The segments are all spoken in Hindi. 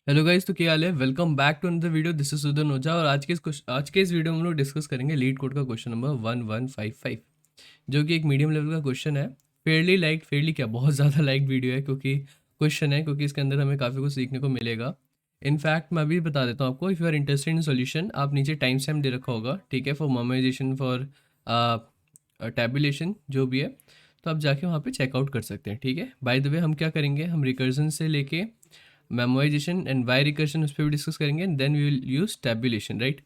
हेलो गाइस, तो क्या हाल है। Welcome back to another video. This is Sudan Ojha और आज के इस वीडियो में हम लोग डिस्कस करेंगे लीड कोड का क्वेश्चन नंबर 1155, जो कि एक मीडियम लेवल का क्वेश्चन है। फेयरली क्या बहुत ज़्यादा लाइक वीडियो है, क्योंकि क्वेश्चन है, क्योंकि इसके अंदर हमें काफ़ी कुछ सीखने को मिलेगा। इनफैक्ट मैं अभी बता देता हूँ आपको, if you are interested in solution, आप नीचे टाइम स्टैम्प दे रखा होगा, ठीक है, फॉर मेमोराइजेशन, फॉर टैबुलेशन, जो भी है। तो आप जाके वहाँ पे चेकआउट कर सकते हैं, ठीक है। बाय द वे, हम क्या करेंगे, हम रिकर्जन से लेके मेमोराइजेशन एंड वाई रिकर्शन उस पर भी डिस्कस करेंगे, then we will use tabulation, right.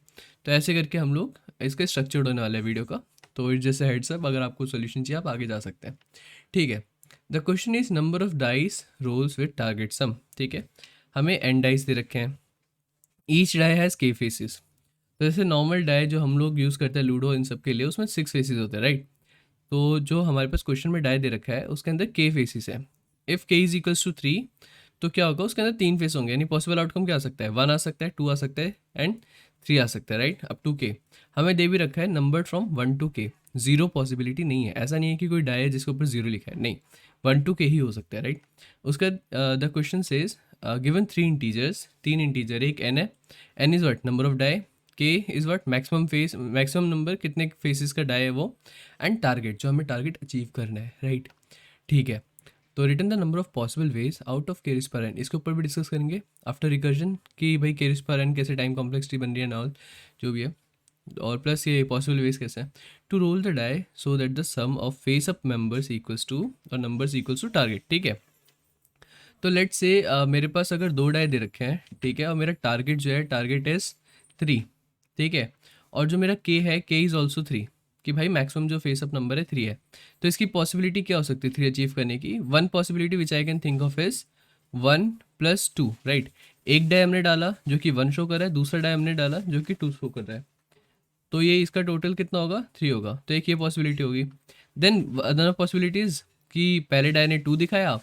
तो ऐसे करके हम लोग इसका स्ट्रक्चर्ड होने वाला है वीडियो का। तो इस जैसे हेड्सअप, अगर आपको सोल्यूशन चाहिए आप आगे जा सकते हैं, ठीक है। The question is number of dice rolls with target sum, ठीक है। हमें एन डाइस दे रखे हैं, each die has K faces. तो जैसे नॉर्मल डाई जो हम लोग यूज़ करते हैं लूडो इन सब के लिए, उसमें 6 फेसिस होते हैं, राइट। तो जो हमारे पास क्वेश्चन में डाई दे रखा है उसके अंदर के फेसिस है। इफ़ के इज इक्वल्स टू 3, तो क्या होगा, उसके अंदर 3 फेस होंगे, यानी पॉसिबल आउटकम क्या आ सकता है, 1 आ सकता है, 2 आ सकता है एंड 3 आ सकता है, राइट, अप टू के। हमें दे भी रखा है नंबर फ्रॉम 1 टू के। जीरो पॉसिबिलिटी नहीं है, ऐसा नहीं है कि कोई डाई है जिसके ऊपर जीरो लिखा है, नहीं, 1 टू के ही हो सकता है, राइट। उसका the question says given 3 integers, 3 integer, एक एन है, N is what, number of die, K is what, maximum face, maximum number कितने फेसेस का डाई है वो, एंड टारगेट, जो हमें टारगेट अचीव करना है, राइट, ठीक है। तो return the number of possible ways out of केरिस पर एन, इसके ऊपर भी डिस्कस करेंगे आफ्टर रिकर्जन कि भाई केरिस पर एन कैसे टाइम कॉम्प्लेक्सिटी बन रही है, नॉल जो भी है, और प्लस ये पॉसिबल वेज कैसे हैं to roll the die so that the sum of face up members equals to, और नंबर्स इक्वल्स टू टारगेट, ठीक है। तो लेट्स से मेरे पास अगर 2 डाई दे रखे हैं, ठीक है, और मेरा टारगेट जो है, टारगेट इज 3, ठीक है, और जो मेरा के है, के इज़ ऑल्सो 3, कि भाई मैक्सिमम जो फेस अप नंबर है 3 है। तो इसकी पॉसिबिलिटी क्या हो सकती है 3 अचीव करने की। One possibility which I can think of is 1 plus 2, right. एक डाई हमने डाला जो कि 1 शो कर रहा है, दूसरा डाई हमने डाला जो कि 2 शो कर रहा है, तो ये इसका टोटल कितना होगा, 3 होगा। तो एक ये पॉसिबिलिटी होगी। देन अदर पॉसिबिलिटीज़ कि पहले डाई ने 2 दिखाया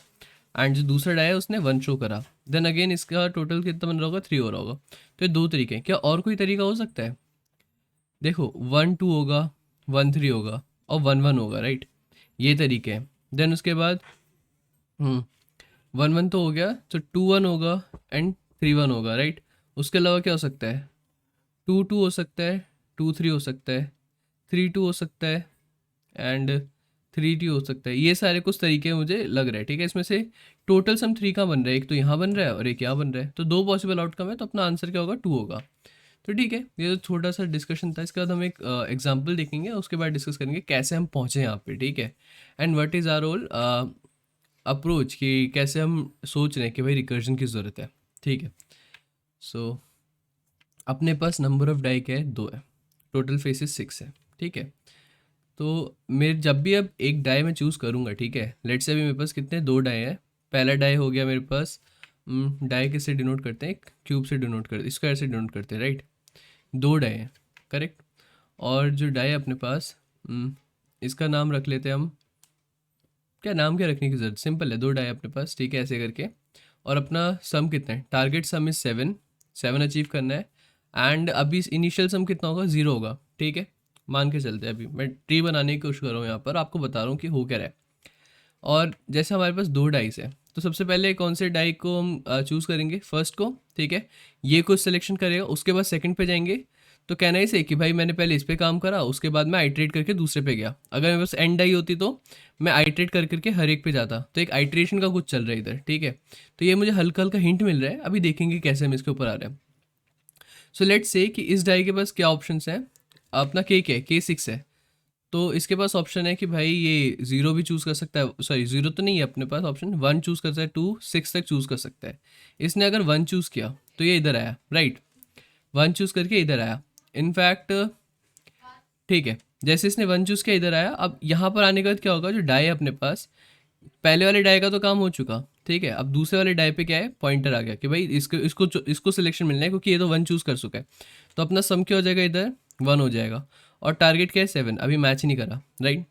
एंड जो दूसरा डाई है उसने 1 शो करा, देन अगेन इसका टोटल कितना बन रहा होगा, 3 हो रहा होगा। तो ये दो तरीके हैं, क्या और कोई तरीका हो सकता है। देखो 1 2 होगा, 1 3 होगा, और 1 1 होगा, राइट, ये तरीके हैं। देन उसके बाद 1 1 तो हो गया, तो 2 1 होगा एंड 3 1 होगा, राइट। उसके अलावा क्या हो सकता है, 2 2 हो सकता है, 2 3 हो सकता है, 3 2 हो सकता है एंड 3 2 हो सकता है। ये सारे कुछ तरीके मुझे लग रहे हैं, ठीक है। इसमें से टोटल सम 3 का बन रहा है, एक तो यहाँ बन रहा है और एक यहाँ बन रहा है, तो दो पॉसिबल आउटकम है, तो अपना आंसर क्या होगा, 2 होगा। तो ठीक है, ये तो छोटा सा डिस्कशन था। इसके बाद हम एक एग्जांपल देखेंगे, उसके बाद डिस्कस करेंगे कैसे हम पहुँचे यहाँ पे, ठीक है, and what is our role approach, कि कैसे हम सोच रहे हैं कि भाई रिकर्जन की ज़रूरत है, ठीक है। सो अपने पास नंबर ऑफ डाई क्या है, 2 है, टोटल फेसेस 6 है, ठीक है। तो मेरे जब भी अब एक डाई मैं चूज़ करूँगा, ठीक है, लेट्स से अभी मेरे पास कितने, 2 डाई है। पहला डाई हो गया मेरे पास, डाई किससे डिनोट करते हैं, एक क्यूब से डिनोट करते, स्क्वायर से डिनोट करते हैं, राइट। 2 डाई है, करेक्ट। और जो डाई है अपने पास, इसका नाम रख लेते हैं हम, क्या नाम क्या रखने की जरूरत, सिंपल है, 2 डाई अपने पास, ठीक है, ऐसे करके। और अपना सम कितना है, टारगेट सम इज 7, 7 अचीव करना है। एंड अभी इनिशियल सम कितना होगा, 0 होगा, ठीक है। मान के चलते हैं, अभी मैं ट्री बनाने की कोशिश कर रहा हूँ यहाँ पर, आपको बता रहा हूँ कि हो क्या रहा है। और जैसे हमारे पास 2 डाइस है, तो सबसे पहले कौन से डाई को हम चूज़ करेंगे, फर्स्ट को, ठीक है। ये कुछ सिलेक्शन करेगा, उसके बाद सेकंड पे जाएंगे। तो कहना ही सही कि भाई मैंने पहले इस पे काम करा, उसके बाद मैं आइट्रेट करके दूसरे पे गया। अगर मेरे पास एंड डाई होती तो मैं आइट्रेट कर करके हर एक पे जाता, तो एक आइट्रेशन का कुछ चल रहा है इधर, ठीक है। तो ये मुझे हल्का हल्का हिंट मिल रहा है, अभी देखेंगे कैसे हम इसके ऊपर आ रहे हैं। सो लेट्स से कि इस डाई के पास क्या ऑप्शंस हैं, अपना के क्या है, के 6 है। तो इसके पास ऑप्शन है कि भाई ये 0 भी चूज़ कर सकता है, सॉरी 0 तो नहीं है अपने पास ऑप्शन, 1 चूज़ कर सकता है, 2 6 तक चूज़ कर सकता है। इसने अगर 1 चूज़ किया तो ये इधर आया, राइट, 1 चूज़ करके इधर आया। इनफैक्ट ठीक है, जैसे इसने 1 चूज़ किया इधर आया, अब यहाँ पर आने के बाद क्या होगा, जो डाई है अपने पास, पहले वाले डाई का तो काम हो चुका, ठीक है। अब दूसरे वाले डाई पे क्या है, पॉइंटर आ गया कि भाई इसको इसको इसको सिलेक्शन मिलना है, क्योंकि ये तो 1 चूज़ कर चुका है। तो अपना सम क्या हो जाएगा, इधर 1 हो जाएगा। और टारगेट क्या है, 7, अभी मैच नहीं करा, राइट।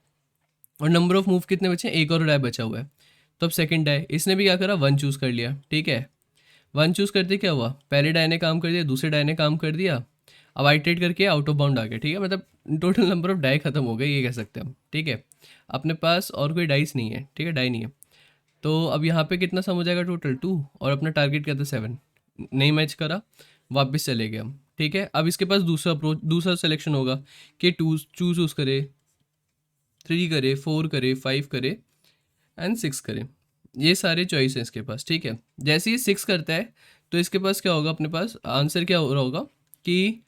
और नंबर ऑफ मूव कितने बचे हैं, एक और डाई बचा हुआ है। तो अब सेकंड डाई, इसने भी क्या करा, 1 चूज़ कर लिया, ठीक है। 1 चूज़ करते क्या हुआ, पहले डाई ने काम कर दिया, दूसरे डाई ने काम कर दिया। अब आइट्रेट करके आउट ऑफ बाउंड आ गया, ठीक है, मतलब टोटल नंबर ऑफ डाई खत्म हो गए, ये कह सकते हैं हम, ठीक है। अपने पास और कोई डाइस नहीं है, ठीक है, डाई नहीं है। तो अब यहाँ पे कितना सम हो जाएगा, टोटल 2, और अपना टारगेट क्या था, 7। नहीं मैच करा, वापस चले गए हम। ठीक है, अब इसके पास दूसरा अप्रोच, दूसरा सिलेक्शन होगा कि टू चूज करे, 3 करे, 4 करे, 5 करे एंड 6 करे। ये सारे चॉइस हैं इसके पास। ठीक है, जैसे ही 6 करता है तो इसके पास क्या होगा, अपने पास आंसर क्या हो रहा होगा कि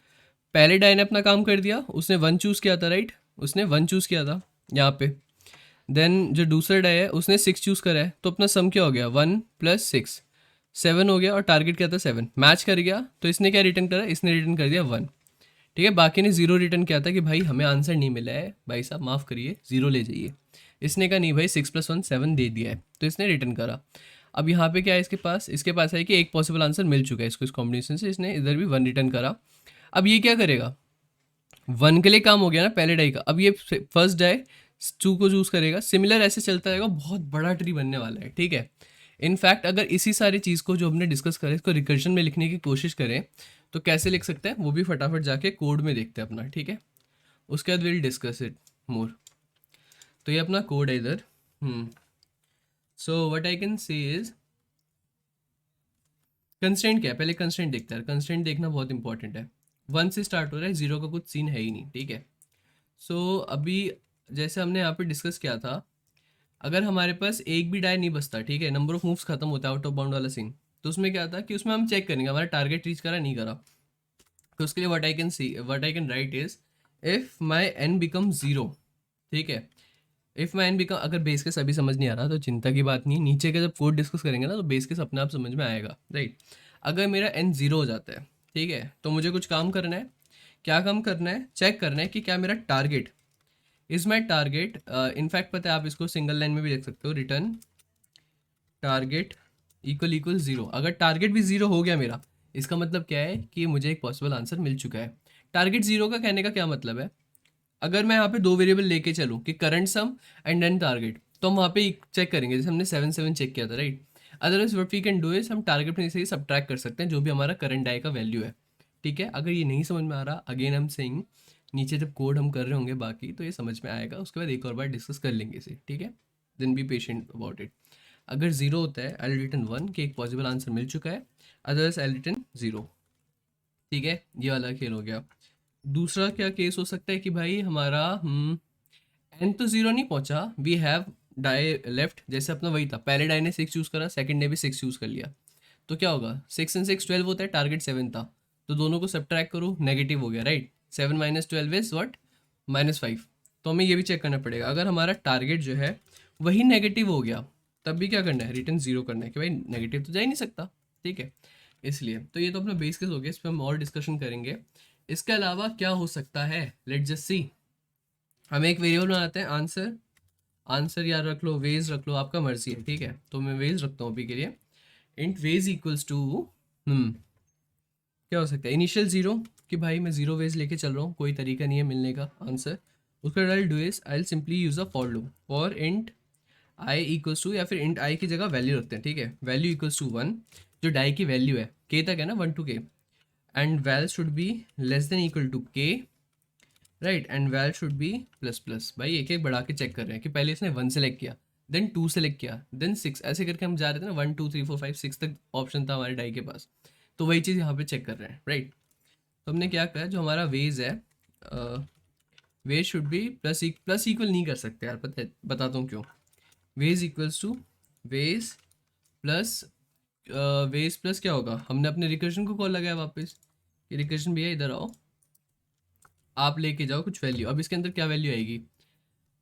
पहले डाई ने अपना काम कर दिया, उसने 1 चूज़ किया था, राइट, उसने 1 चूज़ किया था यहाँ पे। देन जो दूसरा डाई है उसने 6 चूज़ करा है, तो अपना सम क्या हो गया, 1 + 6, 7 हो गया, और टारगेट क्या था 7, मैच कर गया। तो इसने क्या रिटर्न करा, इसने रिटर्न कर दिया 1। ठीक है, बाकी ने 0 रिटर्न किया था कि भाई हमें आंसर नहीं मिला है, भाई साहब माफ़ करिए, 0 ले जाइए। इसने कहा नहीं भाई 6 + 1 7 दे दिया है, तो इसने रिटर्न करा। अब यहाँ पे क्या है इसके पास है कि एक पॉसिबल आंसर मिल चुका है इसको, इस कॉम्बिनेशन से इसने इधर भी 1 रिटर्न करा। अब ये क्या करेगा, 1 के लिए काम हो गया ना पहले डाई का, अब ये फर्स्ट डाई 2 को चूज़ करेगा, सिमिलर ऐसे चलता रहेगा, बहुत बड़ा ट्री बनने वाला है। ठीक है, इनफैक्ट अगर इसी सारी चीज़ को जो हमने डिस्कस करें इसको रिकर्जन में लिखने की कोशिश करें तो कैसे लिख सकते हैं वो भी फटाफट जाके कोड में देखते हैं अपना। ठीक है, उसके बाद विल डिस्कस इट मोर। तो ये अपना कोड है इधर। So what I can say is, constraint क्या है, पहले कंस्ट्रेंट देखते हैं। कंस्ट्रेंट देखना बहुत इंपॉर्टेंट है। 1 से स्टार्ट हो रहा है, 0 का कुछ सीन है ही नहीं। ठीक है, सो अभी जैसे हमने यहाँ पे डिस्कस किया था, अगर हमारे पास एक भी डाई नहीं बचता, ठीक है, नंबर ऑफ मूव्स खत्म होता है, आउट ऑफ बाउंड वाला सीन, तो उसमें क्या था कि उसमें हम चेक करेंगे हमारा टारगेट रीच करा नहीं करा। तो उसके लिए what I can write is, if my n become 0, ठीक है, इफ माई एन बिकम, अगर बेस केस अभी समझ नहीं आ रहा तो चिंता की बात नहीं है, नीचे का जब कोड डिस्कस करेंगे ना तो बेस केस अपने आप समझ में आएगा, राइट। अगर मेरा एन 0 हो जाता है, ठीक है, तो मुझे कुछ काम करना है। क्या काम करना है, चेक करना है कि क्या मेरा target is my target. In fact पता है आप इसको सिंगल लाइन में भी लिख सकते हो, रिटर्न टारगेट इक्वल 0। अगर टारगेट भी 0 हो गया मेरा, इसका मतलब क्या है कि मुझे एक पॉसिबल आंसर मिल चुका है। टारगेट 0 का कहने का क्या मतलब है, अगर मैं यहाँ पे 2 वेरिएबल लेके चलूँ कि current sum and then target, तो हम वहाँ पे चेक करेंगे, जैसे हमने 7 7 चेक किया था, right. Otherwise what we can do is, हम टारगेट में से ही सब्ट्रैक्ट कर सकते हैं जो भी हमारा करंट डाई का वैल्यू है। ठीक है, अगर ये नहीं समझ में आ रहा, अगेन हम सेइंग, नीचे जब कोड हम कर रहे होंगे बाकी तो ये समझ में आएगा, उसके बाद एक और बार डिस्कस कर लेंगे इसे। ठीक है, then be patient about it. अगर 0 होता है आई रिटर्न 1 कि एक पॉसिबल आंसर मिल चुका है, अदरवाइज आई रिटर्न 0। ठीक है, ये वाला खेल हो गया। दूसरा क्या केस हो सकता है कि भाई हमारा एन तो 0 नहीं पहुंचा, वी हैव डाई लेफ्ट, जैसे अपना वही था, पहले डाई ने 6 चूज़ करा, सेकंड ने भी 6 चूज़ कर लिया, तो क्या होगा, 6 and 6 12 होता है, टारगेट 7 था, तो दोनों को सब्ट्रैक्ट करो, नेगेटिव हो गया, राइट। 7 - 12 is what, -5। तो हमें ये भी चेक करना पड़ेगा, अगर हमारा टारगेट जो है वही नेगेटिव हो गया, तब भी क्या करना है, रिटर्न 0 करना है कि भाई नेगेटिव तो जा ही नहीं सकता। ठीक है, इसलिए तो ये तो अपना बेस केस हो गया, इस पर हम और डिस्कशन करेंगे। इसके अलावा क्या हो सकता है, लेट जस्ट सी। हम एक वेरिएबल बनाते हैं, आंसर, आंसर यार रख लो, वेज रख लो, आपका मर्जी है। ठीक है, तो मैं वेज रखता हूँ अभी के लिए। इंट वेज इक्वल्स टू, क्या हो सकता है, इनिशियल 0, कि भाई मैं 0 वेज लेके चल रहा हूँ, कोई तरीका नहीं है मिलने का आंसर। उसका I do is I simply use a for loop, for int I equals to, या फिर इंट आई की जगह वैल्यू रखते हैं। ठीक है, वैल्यू इक्वल्स टू 1, जो डाई की वैल्यू है के तक है ना, 1 to k, and val should be less than equal to K, right, and val should be plus plus. भाई एक एक बढ़ा के चेक कर रहे हैं कि पहले इसने 1 सेलेक्ट किया, देन 2 सेलेक्ट किया, देन 6, ऐसे करके हम जा रहे थे ना, 1 2 3 4 5 6 तक ऑप्शन था हमारे डाई के पास, तो वही चीज़ यहाँ पे चेक कर रहे हैं, राइट। तो हमने क्या कहा, जो हमारा वेज है, ways should be plus equal नहीं कर सकते यार, पता है, बताता हूँ क्यों। Ways equals to ways plus, ways plus क्या होगा, हमने अपने रिकर्जन को कॉल लगाया वापस कि रिकर्जन भैया इधर आओ, आप लेके जाओ कुछ वैल्यू। अब इसके अंदर क्या वैल्यू आएगी,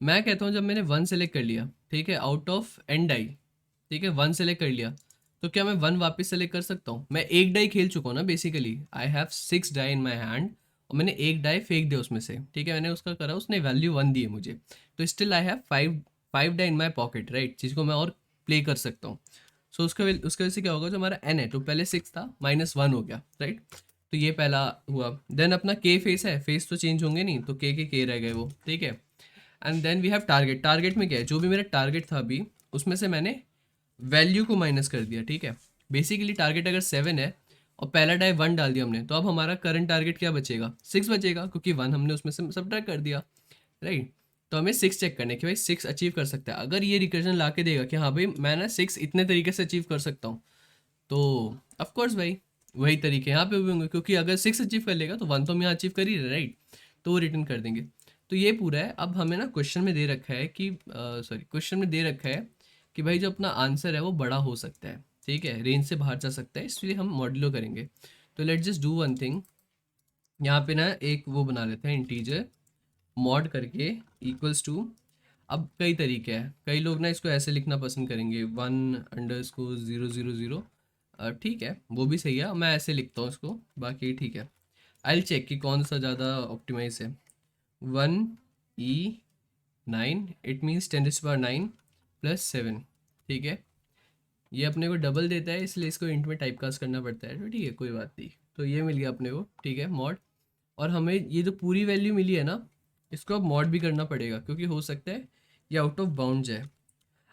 मैं कहता हूँ जब मैंने 1 सेलेक्ट कर लिया, ठीक है, आउट ऑफ एन डाई, ठीक है, 1 सेलेक्ट कर लिया, तो क्या मैं 1 वापस सेलेक्ट कर सकता हूँ, मैं एक डाई खेल चुका हूँ ना basically, I have 6 die in my hand, और मैंने एक डाई फेंक दिया उसमें से, ठीक है, मैंने उसका करा, उसने वैल्यू 1 दी है मुझे, तो still I have 5 die in my pocket, right, जिसको मैं और प्ले कर सकता हूँ। सो उसके वजह से क्या होगा, जो हमारा एन है, तो पहले 6 था, -1 हो गया, राइट। तो ये पहला हुआ। देन अपना के फेस है, फेस तो चेंज होंगे नहीं, तो के रह गए वो, ठीक है। And then we have target, target में क्या है, जो भी मेरा टारगेट था अभी, उसमें से मैंने वैल्यू को माइनस कर दिया। ठीक है, बेसिकली टारगेट अगर 7 है और पहला डाई 1 डाल दिया हमने, तो अब हमारा करंट टारगेट क्या बचेगा, 6 बचेगा, क्योंकि 1 हमने उसमें से सब्ट्रैक्ट कर दिया, राइट। तो हमें 6 चेक करने कि भाई 6 अचीव कर सकता है, अगर ये रिकर्जन ला के देगा कि हाँ भाई मैं ना 6 इतने तरीके से अचीव कर सकता हूँ, तो ऑफकोर्स भाई वही तरीके यहाँ पे भी होंगे, क्योंकि अगर 6 अचीव कर लेगा तो 1 तो हम यहाँ अचीव कर ही रहे, राइट, तो वो रिटर्न कर देंगे। तो ये पूरा है। अब हमें ना क्वेश्चन में दे रखा है कि सॉरी, क्वेश्चन में दे रखा है कि भाई जो अपना आंसर है वो बड़ा हो सकता है, ठीक है, रेंज से बाहर जा सकता है, इसलिए हम मॉड्यूलो करेंगे। तो let's just do one thing, यहाँ पे ना एक वो बना लेते हैं इंटीजर मॉड करके इक्वल्स टू। अब कई तरीके हैं, कई लोग ना इसको ऐसे लिखना पसंद करेंगे 1_000, ठीक है, वो भी सही है, मैं ऐसे लिखता हूँ इसको, बाकी ठीक है। आई चेक कि कौन सा ज़्यादा ऑप्टिमाइज है। 1E9 इट मीन्स 10⁻9 + 7, ठीक है, ये अपने को डबल देता है, इसलिए इसको इंट में टाइपकास्ट करना पड़ता है, तो ठीक है कोई बात नहीं। तो ये मिल गया अपने को, ठीक है, मॉड। और हमें ये जो पूरी वैल्यू मिली है ना, इसको अब मॉड भी करना पड़ेगा, क्योंकि हो सकता है ये आउट ऑफ बाउंड्स है।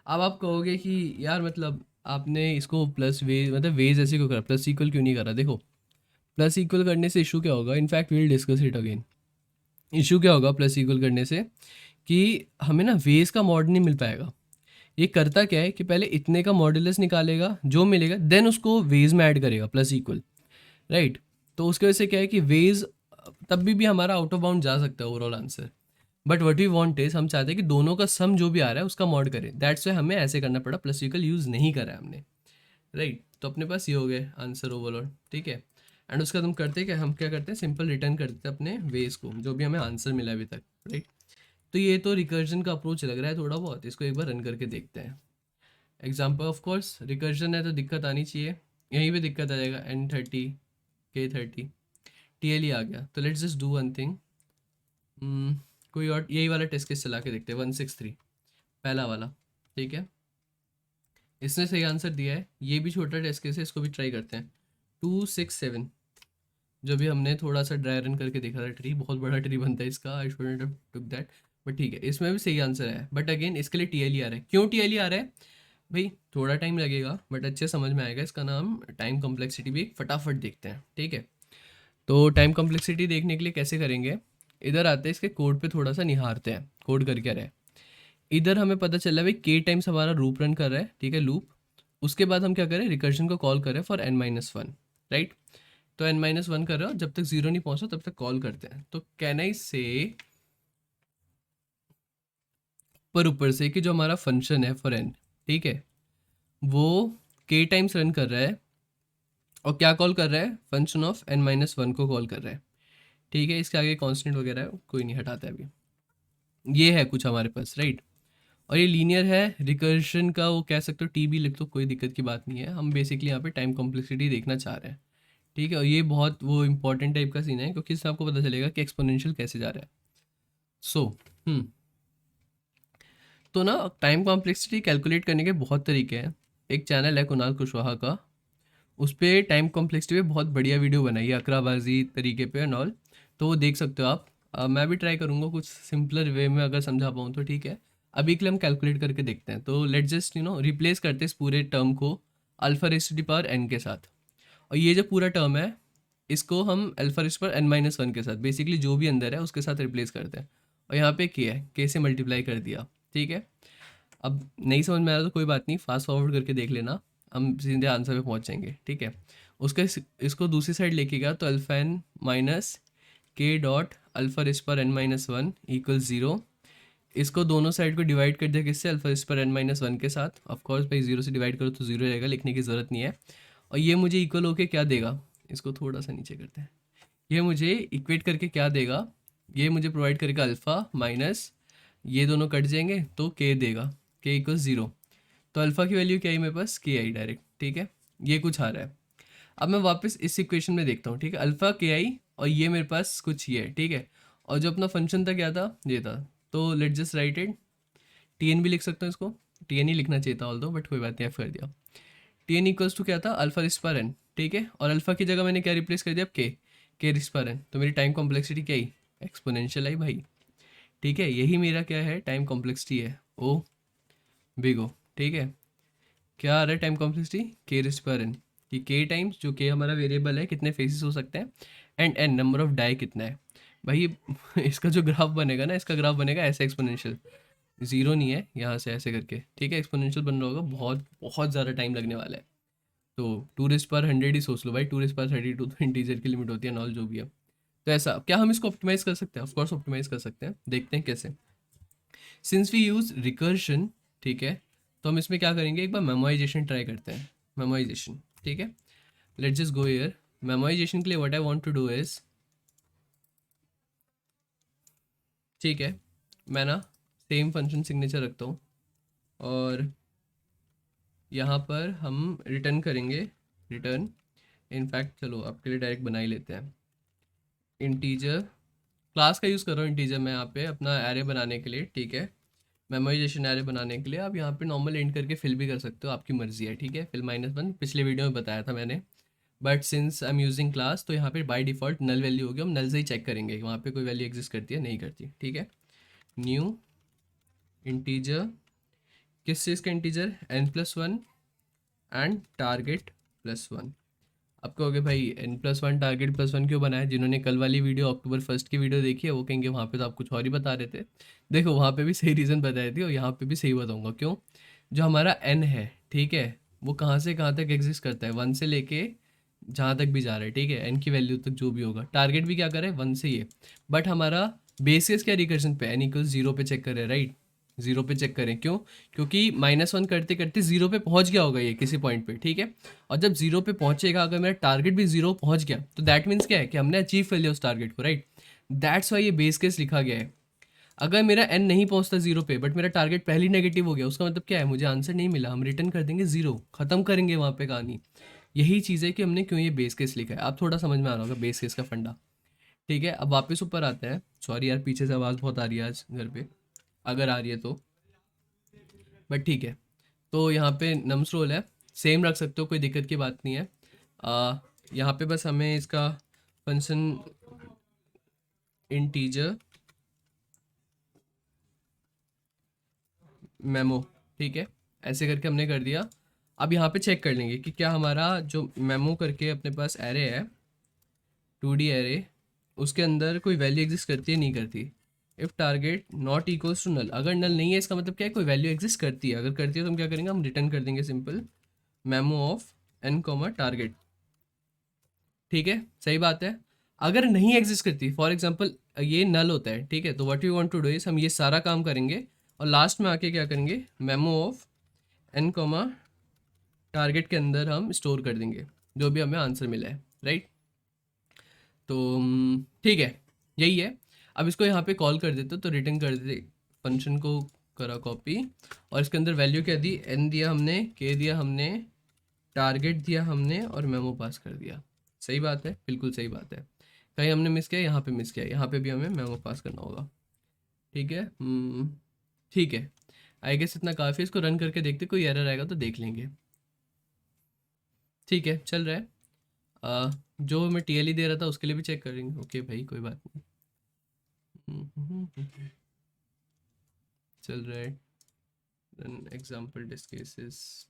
अब आप कहोगे कि यार मतलब आपने इसको प्लस वेज मतलब वेज ऐसे क्यों करा, प्लस इक्वल क्यों नहीं करा? देखो, प्लस इक्वल करने से इशू क्या होगा, in fact we will discuss it again. Issue क्या होगा प्लस इक्वल करने से, कि हमें ना वेज का मॉड नहीं मिल पाएगा। ये करता क्या है कि पहले इतने का मॉड्यूलस निकालेगा, जो मिलेगा देन उसको वेज में ऐड करेगा प्लस इक्वल, राइट। तो उसके वजह से क्या है कि वेज तब भी हमारा आउट ऑफ बाउंड जा सकता है overall answer. But what we want is, हम चाहते हैं कि दोनों का सम जो भी आ रहा है उसका मॉड करें, दैट्स वाई हमें ऐसे करना पड़ा, प्लस इक्वल यूज़ नहीं करा है हमने, राइट। तो अपने पास ये हो गया आंसर ओवरऑल, ठीक है। एंड उसका हम करते क्या, हम क्या करते हैं, सिंपल रिटर्न कर देते हैं अपने वेज को, जो भी हमें आंसर मिला अभी तक, राइट। तो ये तो रिकर्जन का अप्रोच लग रहा है थोड़ा बहुत, इसको एक बार रन करके देखते हैं। एग्जाम्पल, ऑफ कोर्स रिकर्जन है तो दिक्कत आनी चाहिए, यहीं पे दिक्कत आ जाएगा, N30 K30 TLE आ गया। तो let's just do one thing, कोई और यही वाला टेस्ट केस चला के देखते हैं, 163 पहला वाला, ठीक है, इसने सही आंसर दिया है। ये भी छोटा टेस्ट केस है, इसको भी ट्राई करते हैं। 267, जो भी हमने थोड़ा सा ड्राई रन करके देखा था, ट्री बहुत बड़ा ट्री बनता है इसका, I shouldn't have took that, but ठीक है, इसमें भी सही आंसर है। बट अगेन इसके लिए TLE आ रहा है, क्यों TLE आ रहा है भाई, थोड़ा टाइम लगेगा बट अच्छे समझ में आएगा। इसका नाम टाइम कॉम्प्लेक्सिटी भी फटाफट देखते हैं, ठीक है। तो टाइम कॉम्प्लेक्सिटी देखने के लिए कैसे करेंगे, इधर आते हैं, इसके कोड पे थोड़ा सा निहारते हैं, कोड कर क्या रहा है। इधर हमें पता चला भाई k टाइम्स हमारा लूप रन कर रहा है, ठीक है, लूप। उसके बाद हम क्या करें, रिकर्जन को कॉल करें फॉर n-1, राइट। तो n-1 कर रहे हो, जब तक 0 नहीं पहुंचा तब तक कॉल करते हैं। तो कैन आई से पर ऊपर से कि जो हमारा फंक्शन है फॉर n, ठीक है, वो k टाइम्स रन कर रहा है, और क्या कॉल कर रहा है, फंक्शन ऑफ n-1 को कॉल कर रहा है, ठीक है। इसके आगे कांस्टेंट वगैरह है, कोई नहीं हटाता है अभी, ये है कुछ हमारे पास, राइट। और ये लीनियर है, रिकर्शन का वो कह सकते हो टी भी लिख दो, कोई दिक्कत की बात नहीं है। हम बेसिकली यहाँ पे टाइम कॉम्प्लेक्सिटी देखना चाह रहे हैं, ठीक है। और ये बहुत वो इंपॉर्टेंट टाइप का सीन है, क्योंकि इससे आपको पता चलेगा कि एक्सपोनेंशियल कैसे जा रहा है। सो तो ना टाइम कॉम्प्लेक्सिटी कैलकुलेट करने के बहुत तरीके हैं। एक चैनल है कुणाल कुशवाहा का, उस पर टाइम कॉम्प्लेक्सिटी पे बहुत बढ़िया वीडियो बनाई है, अकराबाजी तरीके पे एंड ऑल, तो वो देख सकते हो आप। मैं भी ट्राई करूँगा कुछ सिंपलर वे में अगर समझा पाऊँ तो, ठीक है। अभी के लिए हम कैलकुलेट करके देखते हैं। तो लेट जस्ट रिप्लेस करते हैं इस पूरे टर्म को α⁴n के साथ, और ये जो पूरा टर्म है इसको हम α⁴n-1 के साथ, बेसिकली जो भी अंदर है उसके साथ रिप्लेस करते हैं। और यहाँ पे k है, k से मल्टीप्लाई कर दिया, ठीक है। अब नहीं समझ में आया तो कोई बात नहीं, फास्ट फॉरवर्ड करके देख लेना, हम सीधे आंसर पे पहुंच जाएंगे, ठीक है। उसका इसको दूसरी साइड लेके गया, तो α⁴n-k.α⁴n-1 = 0। इसको दोनों साइड को डिवाइड कर दिया किससे, α⁴n-1 के साथ। ऑफ कोर्स भाई 0 से डिवाइड करो तो 0 रहेगा, लिखने की ज़रूरत नहीं है। और ये मुझे इक्वल होके क्या देगा, इसको थोड़ा सा नीचे करते हैं, ये मुझे इक्वेट करके क्या देगा, ये मुझे प्रोवाइड करेगा अल्फ़ा माइनस, ये दोनों कट जाएंगे तो k देगा, k = 0। तो अल्फ़ा की वैल्यू क्या आई मेरे पास, k आई डायरेक्ट, ठीक है। ये कुछ आ रहा है। अब मैं वापस इस इक्वेशन में देखता हूँ, ठीक है, अल्फ़ा k आई और ये मेरे पास कुछ ये है, ठीक है। और जो अपना फंक्शन था क्या था, ये था। तो let just right it, tn भी लिख सकता हूँ इसको, tn ही लिखना चाहिए था ऑल दो, बट कोई बात नहीं, कर दिया। tn = क्या था, α⁴n, ठीक है। और अल्फ़ा की जगह मैंने क्या रिप्लेस कर दिया, अब k⁴n। तो मेरी टाइम कॉम्प्लेक्सिटी क्या आई, एक्सपोनेंशियल आई भाई, ठीक है। यही मेरा क्या है, टाइम कॉम्प्लेक्सिटी है, ओ बिग ओ, ठीक है। क्या आ रहा है टाइम कॉम्प्लेक्सिटी, k⁴n, कि k टाइम्स जो k हमारा वेरिएबल है कितने फेसेस हो सकते हैं, and n number of die कितना है भाई। इसका जो ग्राफ बनेगा ना, इसका ग्राफ बनेगा ऐसे एक्सपोनेंशियल, 0 नहीं है यहाँ से ऐसे करके, ठीक है, एक्सपोनेंशियल बन रहा होगा, बहुत बहुत ज़्यादा टाइम लगने वाला है। तो 2 रेज़ पावर 100 ही सोच लो भाई, 2 रेज़ पावर 32 तो इंटीजर की लिमिट होती है, नॉल जो भी है। तो ऐसा क्या हम इसको ऑप्टिमाइज़ कर सकते हैं? ऑफ कोर्स ऑप्टिमाइज़ कर सकते हैं, देखते हैं कैसे। सिंस वी यूज़ रिकर्शन, ठीक है, तो हम इसमें क्या करेंगे, एक बार मेमोराइजेशन ट्राई करते हैं। मेमोराइजेशन, ठीक है, let's just go here. Memoization के लिए what I want to do is, ठीक है, मैं ना सेम फंक्शन सिग्नेचर रखता हूँ और यहाँ पर हम रिटर्न करेंगे, रिटर्न, इनफैक्ट चलो आपके लिए डायरेक्ट बना ही लेते हैं। इंटीजर क्लास का यूज़ कर रहा हूँ, इंटीजर मैं यहाँ पे अपना एरे बनाने के लिए, ठीक है, मेमोराइजेशन एरे बनाने के लिए। आप यहाँ पे नॉर्मल एंड करके फिल भी कर सकते हो, आपकी मर्जी है, ठीक है। फिल -1 पिछले वीडियो में बताया था मैंने, but since I am using class तो यहाँ पे बाय डिफ़ॉल्ट नल वैल्यू होगी, हम नल से ही चेक करेंगे वहाँ पे कोई वैल्यू एग्जिस्ट करती है नहीं करती, ठीक है। न्यू इंटीजर, किस चीज़ का इंटीजर, n+1 एंड टारगेट+1। आप कहोगे भाई n+1 टारगेट+1 क्यों बनाया? जिन्होंने कल वाली वीडियो अक्टूबर 1 की वीडियो देखी है वो कहेंगे वहाँ पे तो आप कुछ और ही बता रहे थे। देखो वहाँ पे भी सही रीज़न बताए थे और यहाँ पे भी सही बताऊँगा क्यों। जो हमारा n है, ठीक है, वो कहाँ से कहाँ तक एग्जिस्ट करता है, 1 से लेके जहाँ तक भी जा रहा है, ठीक है, n की वैल्यू तक जो भी होगा। टारगेट भी क्या करे, 1 से ही है, बट हमारा बेसिस क्या रिकर्जन पे, n=0 पे चेक करे, राइट, 0 पे चेक करें, क्यों? क्योंकि -1 करते करते 0 पे पहुंच गया होगा ये किसी पॉइंट पे, ठीक है। और जब 0 पे पहुंचेगा, अगर मेरा टारगेट भी 0 पहुंच गया तो दैट मीन्स क्या है कि हमने अचीव कर लिया उस टारगेट को, राइट। दैट्स वाई ये बेस केस लिखा गया है। अगर मेरा n नहीं पहुंचता 0 पे बट मेरा टारगेट पहले ही नेगेटिव हो गया, उसका मतलब क्या है, मुझे आंसर नहीं मिला, हम रिटर्न कर देंगे 0, खत्म करेंगे वहाँ पे कहानी। यही चीज़ है कि हमने क्यों ये बेस केस लिखा है। आप थोड़ा समझ में आ रहा होगा बेस केस का फंडा, ठीक है। अब वापस ऊपर आते हैं। सॉरी यार पीछे से आवाज़ बहुत आ रही है आज घर पे, अगर आ रही है तो, बट ठीक है। तो यहाँ पे नम्स रोल है, सेम रख सकते हो, कोई दिक्कत की बात नहीं है। यहाँ पे बस हमें इसका फंक्शन इंटीजर मेमो, ठीक है, ऐसे करके हमने कर दिया। अब यहाँ पे चेक कर लेंगे कि क्या हमारा जो मेमो करके अपने पास एरे है, 2D एरे, उसके अंदर कोई वैल्यू एग्जिस्ट करती है नहीं करती। If target not equals to null, अगर नल नहीं है इसका मतलब क्या है, कोई वैल्यू एग्जिस्ट करती है। अगर करती है तो हम क्या करेंगे, हम रिटर्न कर देंगे simple memo of n target, ठीक है, सही बात है। अगर नहीं एग्जिस्ट करती, फॉर एग्जांपल ये नल होता है, ठीक है, तो what we want to do is हम ये सारा काम करेंगे और लास्ट में आके क्या करेंगे, मेमो ऑफ n टारगेट के अंदर हम स्टोर कर देंगे जो भी हमें आंसर मिला है, राइट। तो ठीक है, यही है। अब इसको यहाँ पे कॉल कर देते तो रिटर्न कर देते, फंक्शन को करा कॉपी और इसके अंदर वैल्यू क्या दी, n दिया हमने, k दिया हमने, टारगेट दिया हमने और मेमो पास कर दिया। सही बात है, बिल्कुल सही बात है। कहीं हमने मिस किया, यहाँ पे मिस किया, यहाँ पे भी हमें मेमो पास करना होगा, ठीक है। ठीक है, आई गेस इतना काफ़ी है। इसको रन करके देखते, कोई एरर आएगा तो देख लेंगे। ठीक है, चल रहा है। जो मैं टीएलई दे रहा था उसके लिए भी चेक करेंगे, ओके भाई कोई बात नहीं। चल रहा है, run example test cases,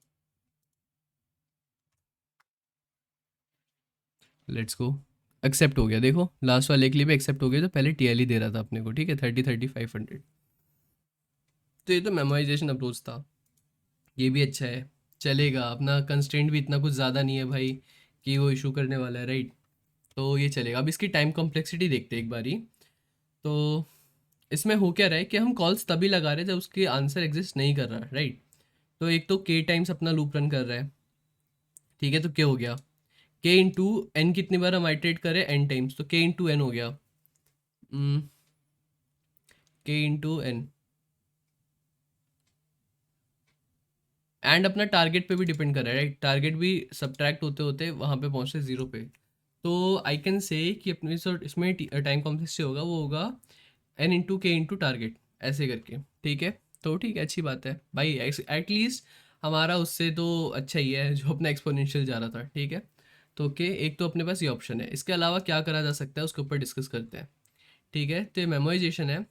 let's go. Accept हो गया, देखो लास्ट वाले के लिए भी एक्सेप्ट हो गया जो पहले टीएलई दे रहा था अपने को, ठीक है, 30, 30, 500। तो ये तो मेमोराइजेशन अप्रोच था, ये भी अच्छा है, चलेगा। अपना कंस्ट्रेंट भी इतना कुछ ज़्यादा नहीं है भाई कि वो इशू करने वाला है, राइट। तो ये चलेगा। अब इसकी टाइम कॉम्प्लेक्सिटी देखते हैं एक बारी। तो इसमें हो क्या रहा है कि हम कॉल्स तभी लगा रहे हैं जब उसके आंसर एग्जिस्ट नहीं कर रहा, राइट। तो एक तो के टाइम्स अपना लूप रन कर रहा है, ठीक है, तो क्या हो गया, के इंटू एन, कितनी बार हम आइटरेट करें, एन टाइम्स, तो के इंटू एन हो गया, के इंटू एन। एंड अपना टारगेट पे भी डिपेंड कर रहा है, राइट, टारगेट भी सब्ट्रैक्ट होते होते वहाँ पे पहुँचते 0 पे। तो आई कैन से कि अपने इसमें टाइम कॉम्प्लेक्सिटी होगा, वो होगा एन इंटू के इंटू टारगेट, ऐसे करके, ठीक है। तो ठीक है, अच्छी बात है भाई, एटलीस्ट हमारा उससे तो अच्छा ही है जो अपना एक्सपोनेंशियल जा रहा था, ठीक है। तो ओके, एक तो अपने पास ये ऑप्शन है, इसके अलावा क्या करा जा सकता है उसके ऊपर डिस्कस करते हैं, ठीक है। तो मेमोराइजेशन है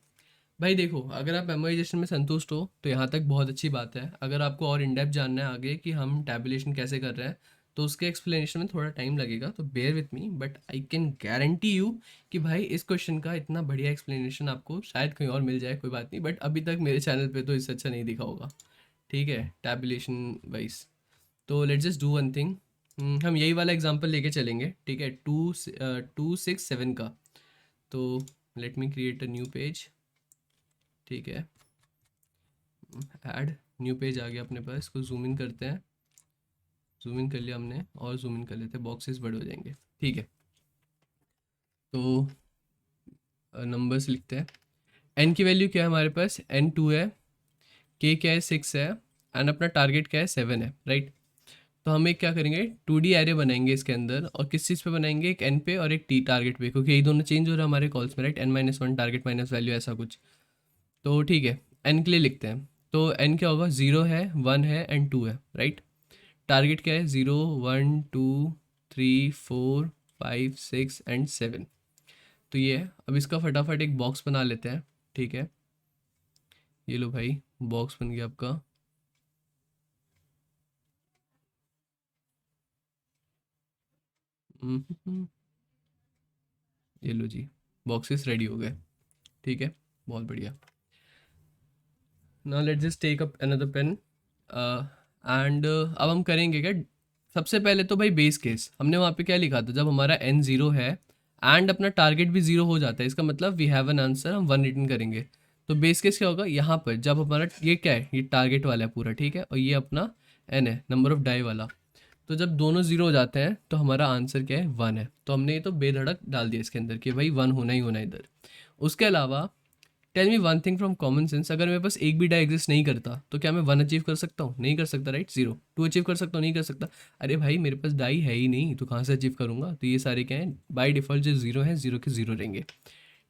भाई। देखो अगर आप मेमोराइजेशन में संतुष्ट हो तो यहाँ तक बहुत अच्छी बात है। अगर आपको और इन डेप्थ जानना है आगे कि हम टैबुलेशन कैसे कर रहे हैं तो उसके एक्सप्लेनेशन में थोड़ा टाइम लगेगा, तो bear with me, but I can guarantee you कि भाई इस क्वेश्चन का इतना बढ़िया एक्सप्लेनेशन आपको शायद कहीं और मिल जाए, कोई बात नहीं, बट अभी तक मेरे चैनल पे तो इससे अच्छा नहीं दिखा होगा, ठीक है, टैबुलेशन वाइज। तो let's just do one thing, हम यही वाला एग्जांपल लेके चलेंगे, ठीक है, 2 6 7 का। तो let me create a new page, ठीक है, ऐड न्यू पेज आ गया अपने पास। इसको जूम इन करते हैं, जूम इन कर लिया हमने, और जूम इन कर लेते हैं, बॉक्सेस बड़े हो जाएंगे, ठीक है। तो नंबर्स लिखते हैं। एन की वैल्यू क्या है हमारे पास, N 2 है, के क्या है 6 है, एंड अपना टारगेट क्या है 7 है, राइट। तो हम एक क्या करेंगे, 2D एरे बनाएंगे इसके अंदर, और किस चीज़ पे बनाएंगे, एक एन पे और एक टी टारगेट पे, क्योंकि यही दोनों चेंज हो रहा है हमारे कॉल्स में, right, N-1 target minus value ऐसा कुछ। तो ठीक है, एन के लिए लिखते हैं। तो एन क्या होगा, 0 है, 1 है एंड 2 है, राइट। टारगेट क्या है, 0 1 2 3 4 5 6 एंड 7। तो ये है। अब इसका फटाफट एक बॉक्स बना लेते हैं, ठीक है। ये लो भाई, बॉक्स बन गया आपका। हम्म, ये लो जी, बॉक्सेस रेडी हो गए, ठीक है, बहुत बढ़िया। Now let's just take up another pen, and अब हम करेंगे क्या, सबसे पहले तो भाई बेस केस हमने वहाँ पे क्या लिखा था, जब हमारा n 0 है एंड अपना टारगेट भी 0 हो जाता है, इसका मतलब वी हैव एन आंसर, हम 1 रिटर्न करेंगे। तो बेस केस क्या होगा, यहाँ पर जब हमारा ये क्या है, ये टारगेट वाला है पूरा, ठीक है, और ये अपना n है, नंबर ऑफ डाई वाला। तो जब दोनों जीरो हो जाते हैं तो हमारा आंसर क्या है, 1 है। तो हमने ये तो बेधड़क डाल दिया इसके अंदर कि भाई 1 होना ही होना है इधर। उसके अलावा tell me one thing from common sense, अगर मेरे पास एक भी डाई एग्जिस्ट नहीं करता तो क्या मैं 1 अचीव कर सकता हूँ, नहीं कर सकता, राइट। 0 2 अचीव कर सकता हूँ, नहीं कर सकता। अरे भाई मेरे पास डाई है ही नहीं, तो कहाँ से अचीव करूंगा। तो ये सारे क्या हैं, बाय डिफॉल्ट जो 0 है 0 के 0 रहेंगे,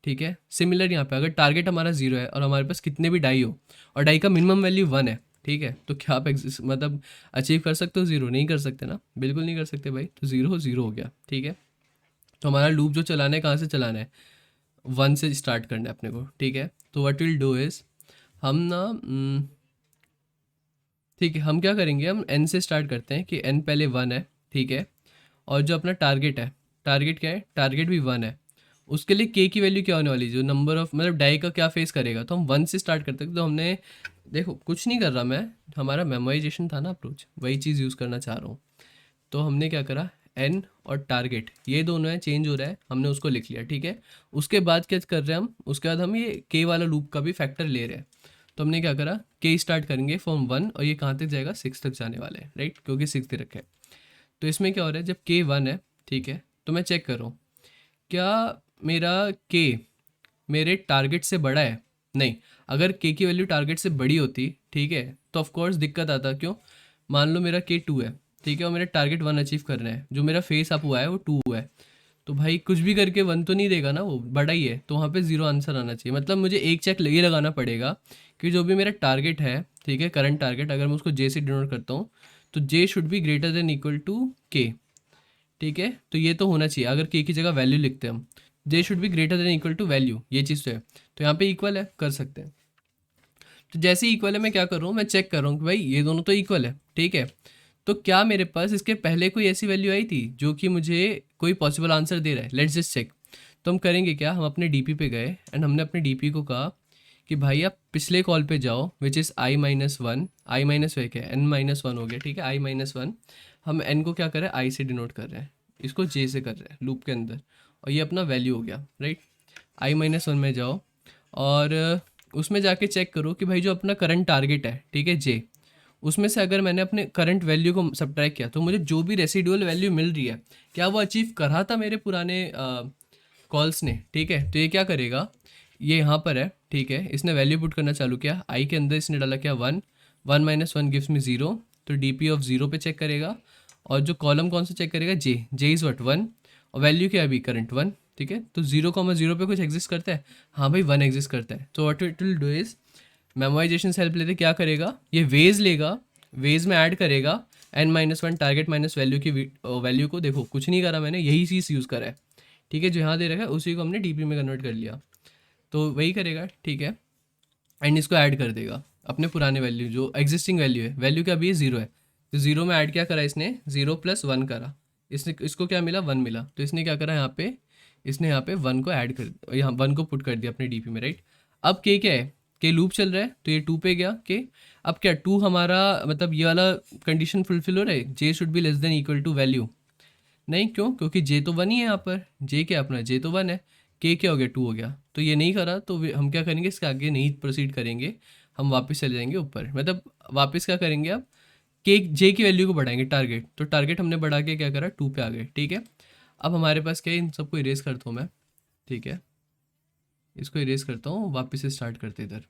ठीक है। सिमिलर यहाँ पे अगर टारगेट हमारा 0 है और हमारे पास कितने भी डाई हो और डाई का मिनिमम वैल्यू 1 है, ठीक है, तो क्या आप एग्जिस्ट मतलब अचीव कर सकते हो 0, नहीं कर सकते ना, बिल्कुल नहीं कर सकते भाई। तो 0 0 हो गया, ठीक है। तो हमारा लूप जो चलाना है कहाँ से चलाना है, 1 से स्टार्ट करना है अपने को, ठीक है। तो व्हाट विल डू इज, हम ना ठीक है, हम क्या करेंगे, हम एन से स्टार्ट करते हैं कि एन पहले 1 है, ठीक है। और जो अपना टारगेट है, टारगेट क्या है, टारगेट भी 1 है। उसके लिए के की वैल्यू क्या होने वाली है, जो नंबर ऑफ मतलब डाई का क्या फेस करेगा, तो हम 1 से स्टार्ट करते हैं। तो हमने देखो कुछ नहीं कर रहा मैं, हमारा मेमोराइजेशन था ना अप्रोच, वही चीज़ यूज़ करना चाह रहा हूँ। तो हमने क्या करा, एन और टारगेट ये दोनों है, चेंज हो रहा है, हमने उसको लिख लिया, ठीक है। उसके बाद क्या कर रहे हैं हम, उसके बाद हम ये के वाला लूप का भी फैक्टर ले रहे हैं। तो हमने क्या करा, के स्टार्ट करेंगे फ्रॉम 1 और ये कहाँ तक जाएगा, 6 तक जाने वाले हैं, राइट, क्योंकि 6 दे रखा है। तो इसमें क्या हो रहा है, जब के 1 है, ठीक है, तो मैं चेक कर रहा हूँ क्या मेरा के मेरे टारगेट से बड़ा है। नहीं, अगर के की वैल्यू टारगेट से बड़ी होती, ठीक है, तो ऑफ कोर्स दिक्कत आता। क्यों, मान लो मेरा के 2 है, ठीक है, और मेरा टारगेट 1 अचीव करना है, जो मेरा फेस अप हुआ है वो 2 है। तो भाई कुछ भी करके 1 तो नहीं देगा ना, वो बड़ा ही है, तो वहाँ पे 0 आंसर आना चाहिए। मतलब मुझे एक चेक ये लगाना पड़ेगा कि जो भी मेरा टारगेट है, ठीक है, करंट टारगेट, अगर मैं उसको जे से डिनोट करता हूँ, तो J should be greater than equal to K, ठीक है। तो ये तो होना चाहिए, अगर के की जगह वैल्यू लिखते हैं हम, J should be greater than equal to value, ये चीज़ तो है। तो यहाँ पे इक्वल है, कर सकते हैं। तो जैसे ही इक्वल है, मैं क्या कर रहा हूँ, मैं चेक कर रहा हूँ कि भाई ये दोनों तो इक्वल है, ठीक है। तो क्या मेरे पास इसके पहले कोई ऐसी वैल्यू आई थी जो कि मुझे कोई पॉसिबल आंसर दे रहा है, लेट्स जस्ट चेक। तो हम करेंगे क्या, हम अपने डीपी पे गए एंड हमने अपने डीपी को कहा कि भाई आप पिछले कॉल पे जाओ, which is i-1, I minus वे क्या है, n-1 हो गया, ठीक है, i-1। हम n को क्या कर रहे हैं, i से डिनोट कर रहे हैं, इसको j से कर रहे हैं लूप के अंदर, और ये अपना वैल्यू हो गया, राइट। i-1 में जाओ और उसमें जाके चेक करो कि भाई जो अपना करंट टारगेट है, ठीक है, जे, उसमें से अगर मैंने अपने करंट वैल्यू को सब्ट्रैक्ट किया तो मुझे जो भी रेसिडुअल वैल्यू मिल रही है, क्या वो अचीव करा था मेरे पुराने कॉल्स ने, ठीक है। तो ये क्या करेगा, ये यहाँ पर है, ठीक है, इसने वैल्यू पुट करना चालू किया, आई के अंदर इसने डाला क्या 1, 1 - 1 गिव्स मी 0। तो डी ऑफ 0 पे चेक करेगा, और जो कॉलम कौन सा चेक करेगा, जे इज़ वट 1, और वैल्यू क्या है अभी करंट 1, ठीक है। तो 0, 0 पे कुछ एग्जिस्ट करता है, हाँ भाई 1 एग्जिस्ट करता है। तो what it will do is, memorisation से हेल्प लेते क्या करेगा, ये वेज लेगा, वेज में ऐड करेगा n-1 टारगेट माइनस वैल्यू की वैल्यू को। देखो कुछ नहीं करा मैंने, यही चीज़ यूज़ करा है, ठीक है, जो यहाँ दे रखा है उसी को हमने डीपी में कन्वर्ट कर लिया। तो वही करेगा, ठीक है, एंड इसको ऐड कर देगा अपने पुराने वैल्यू, जो एग्जिस्टिंग वैल्यू है, वैल्यू क्या अभी 0 है, तो 0 में ऐड क्या करा इसने, 0 + 1 करा, इसने इसको क्या मिला 1 मिला, तो इसने क्या करा यहाँ पे, इसने यहाँ पे 1 को ऐड कर, यहाँ 1 को पुट कर दिया अपने डीपी में, राइट। अब के क्या है, के लूप चल रहा है, तो ये 2 पे गया के। अब क्या टू हमारा मतलब ये वाला कंडीशन फुलफिल हो रहा है, J should be less than equal to value? नहीं, क्यों? क्योंकि जे तो वन ही है यहाँ पर, जे क्या अपना जे तो वन है, के क्या हो गया टू हो गया, तो ये नहीं करा तो हम क्या करेंगे, इसके आगे नहीं प्रोसीड करेंगे, हम वापस चले जाएंगे ऊपर, मतलब वापस क्या करेंगे अब, के जे की वैल्यू को बढ़ाएंगे टारगेट, तो टारगेट हमने बढ़ा के क्या करा, टू पे आ गए, ठीक है। अब हमारे पास क्या है, इन सबको इरेज करता हूँ मैं, ठीक है, इसको इरेज करता हूँ, वापस से स्टार्ट करते इधर।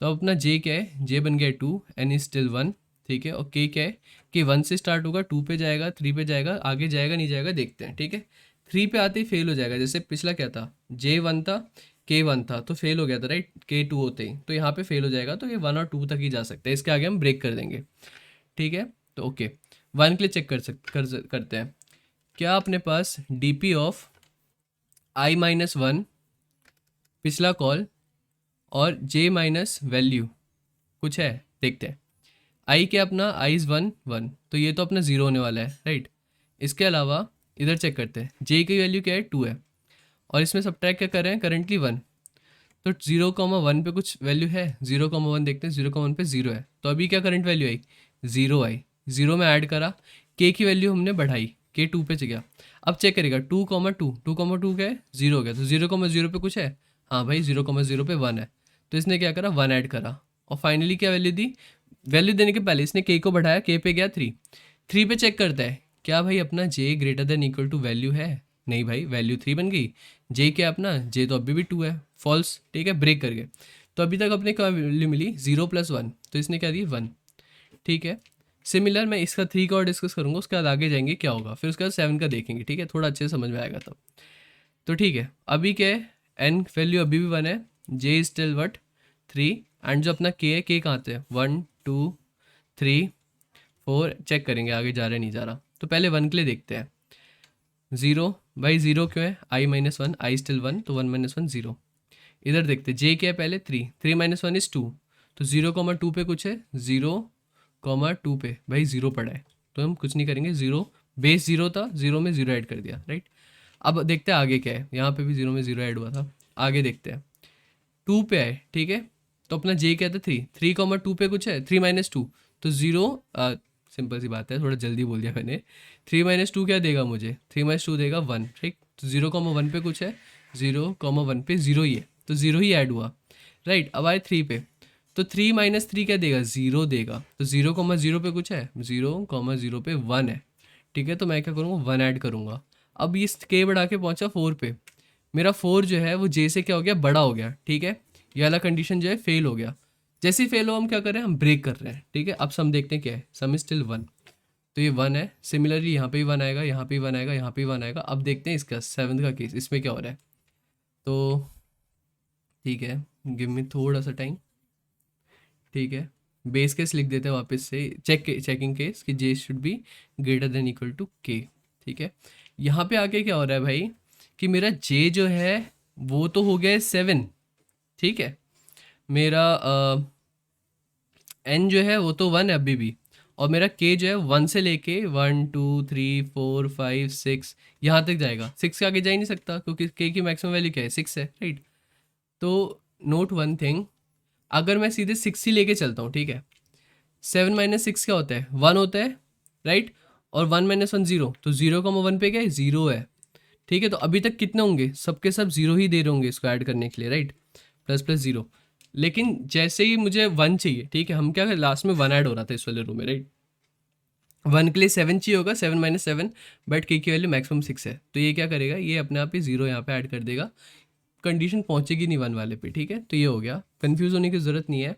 तो अब अपना जे क्या है, जे बन गया two, n is still one, ठीक है, और के क्या है, के वन से स्टार्ट होगा, टू पे जाएगा, थ्री पे जाएगा, आगे जाएगा नहीं जाएगा देखते हैं, ठीक है। थ्री पे आते ही फेल हो जाएगा, जैसे पिछला क्या था, जे वन था, के वन था तो फेल हो गया था, राइट, के टू होते ही, तो यहाँ पे फेल हो जाएगा, तो ये वन और टू तक ही जा सकते हैं, इसके आगे हम ब्रेक कर देंगे, ठीक है। तो ओके, वन के लिए चेक करते हैं, क्या अपने पास D P of I minus one पिछला कॉल और जे माइनस वैल्यू कुछ है, देखते हैं। आई क्या अपना, आई इज़ वन वन, तो ये तो अपना ज़ीरो होने वाला है, राइट। इसके अलावा इधर चेक करते हैं, जे की वैल्यू क्या है, टू है, और इसमें सब्ट्रैक्ट क्या कर रहे हैं, करंटली वन, तो जीरो कॉमा वन पे कुछ वैल्यू है, जीरो कॉमा वन देखते हैं, जीरो कॉमा वन पे जीरो है, तो अभी क्या करंट वैल्यू आई, जीरो आई, जीरो में ऐड करा, के की वैल्यू हमने बढ़ाई, के टू पे गया, अब चेक करेगा two comma two, two comma two क्या है, जीरो हो गया, तो जीरो कॉमा जीरो पे कुछ है, हाँ भाई जीरो कॉमा जीरो पे वन है, तो इसने क्या करा, वन ऐड करा, और फाइनली क्या वैल्यू दी, वैल्यू देने के पहले इसने के को बढ़ाया, के पे गया थ्री, थ्री पे चेक करता है, क्या भाई अपना J greater than equal to value है, नहीं भाई वैल्यू थ्री बन गई, जे क्या अपना, जे तो अभी भी टू है, फॉल्स, ठीक है, ब्रेक कर गए, तो अभी तक अपने क्या वैल्यू मिली, जीरो प्लस वन, तो इसने क्या दी, वन, ठीक है। सिमिलर मैं इसका थ्री का और डिस्कस करूंगा, उसके बाद आगे जाएंगे क्या होगा, फिर उसके बाद सेवन का देखेंगे, ठीक है, थोड़ा अच्छे से समझ में आएगा तब। तो ठीक है, अभी क्या है, एन वैल्यू अभी भी वन है, J is still what, three, and जो अपना के है, के कहाँ थे, one two three four, check करेंगे आगे जा रहा है नहीं जा रहा, तो पहले वन के लिए देखते हैं, जीरो, भाई जीरो क्यों है, I minus one, I still one, तो वन माइनस वन जीरो, इधर देखते जे क्या है पहले, three, three minus one is two, तो जीरो कॉमा टू पे कुछ है, जीरो कॉमा टू पे भाई जीरो पड़ा है, तो हम कुछ नहीं करेंगे, जीरो बेस जीरो था, जीरो में जीरो ऐड कर दिया, राइट। अब देखते हैं आगे क्या है, यहाँ पे भी जीरो में जीरो ऐड हुआ था, आगे देखते हैं, टू पे आए, ठीक है, तो अपना जे क्या था, थ्री, थ्री कॉमा टू पे कुछ है, थ्री माइनस टू, तो जीरो, सिंपल सी बात है, थोड़ा जल्दी बोल दिया मैंने, थ्री माइनस टू क्या देगा मुझे, थ्री माइनस टू देगा वन, ठीक, तो जीरो कॉमा वन पे कुछ है, जीरो कॉमा वन पे जीरो ही है, तो जीरो ही ऐड हुआ, राइट। अब आए थ्री पे, तो थ्री माइनस थ्री क्या देगा, जीरो देगा, तो जीरो कॉमा जीरो पे कुछ है, जीरो कॉमा जीरो पे वन है, ठीक है, तो मैं क्या करूँगा, वन ऐड करूँगा, अब ये के बढ़ा के पहुँचा फोर पे, मेरा फोर जो है वो जे से क्या हो गया, बड़ा हो गया, ठीक है, ये वाला कंडीशन जो है फेल हो गया, जैसे ही फेल हो हम क्या कर रहे हैं, हम ब्रेक कर रहे हैं, ठीक है। अब सम देखते हैं क्या है, सम स्टिल वन, तो ये वन है, सिमिलरली यहाँ पे भी वन आएगा, यहाँ पे भी वन आएगा, यहाँ पे भी वन आएगा, अब देखते हैं इसका सेवन्थ का केस, इसमें क्या हो रहा है, तो ठीक है, गिव मी थोड़ा सा टाइम, ठीक है, बेस केस लिख देते हैं वापस से, चेकिंग केस कि J should be greater than equal to K, ठीक है। यहाँ पे आके क्या हो रहा है भाई, कि मेरा जे जो है वो तो हो गया है सेवन, ठीक है, मेरा एन जो है वो तो वन है अभी भी, और मेरा के जो है वन से लेके one two three four five six यहाँ तक जाएगा, सिक्स के आगे जा ही नहीं सकता क्योंकि के की मैक्सिमम वैल्यू क्या है, सिक्स है, राइट। तो नोट वन थिंग, अगर मैं सीधे सिक्स ही लेके चलता हूँ, ठीक है, सेवन माइनस सिक्स क्या होता है, वन होता है, राइट, और वन माइनस वन जीरो, तो जीरो का वन पे क्या है, जीरो है, ठीक है। तो अभी तक कितने होंगे, सबके सब जीरो ही दे रहे होंगे इसको ऐड करने के लिए, राइट, प्लस प्लस जीरो, लेकिन जैसे ही मुझे वन चाहिए, ठीक है, हम क्या लास्ट में वन ऐड हो रहा था इस वाले रो में, राइट, वन के लिए सेवन चाहिए होगा, सेवन माइनस सेवन, बट के की वैल्यू मैक्सिमम सिक्स है, तो ये क्या करेगा, ये अपने आप ही जीरो यहाँ पे ऐड कर देगा, कंडीशन पहुँचेगी नहीं वन वाले पे, ठीक है। तो ये हो गया, कन्फ्यूज़ होने की ज़रूरत नहीं है,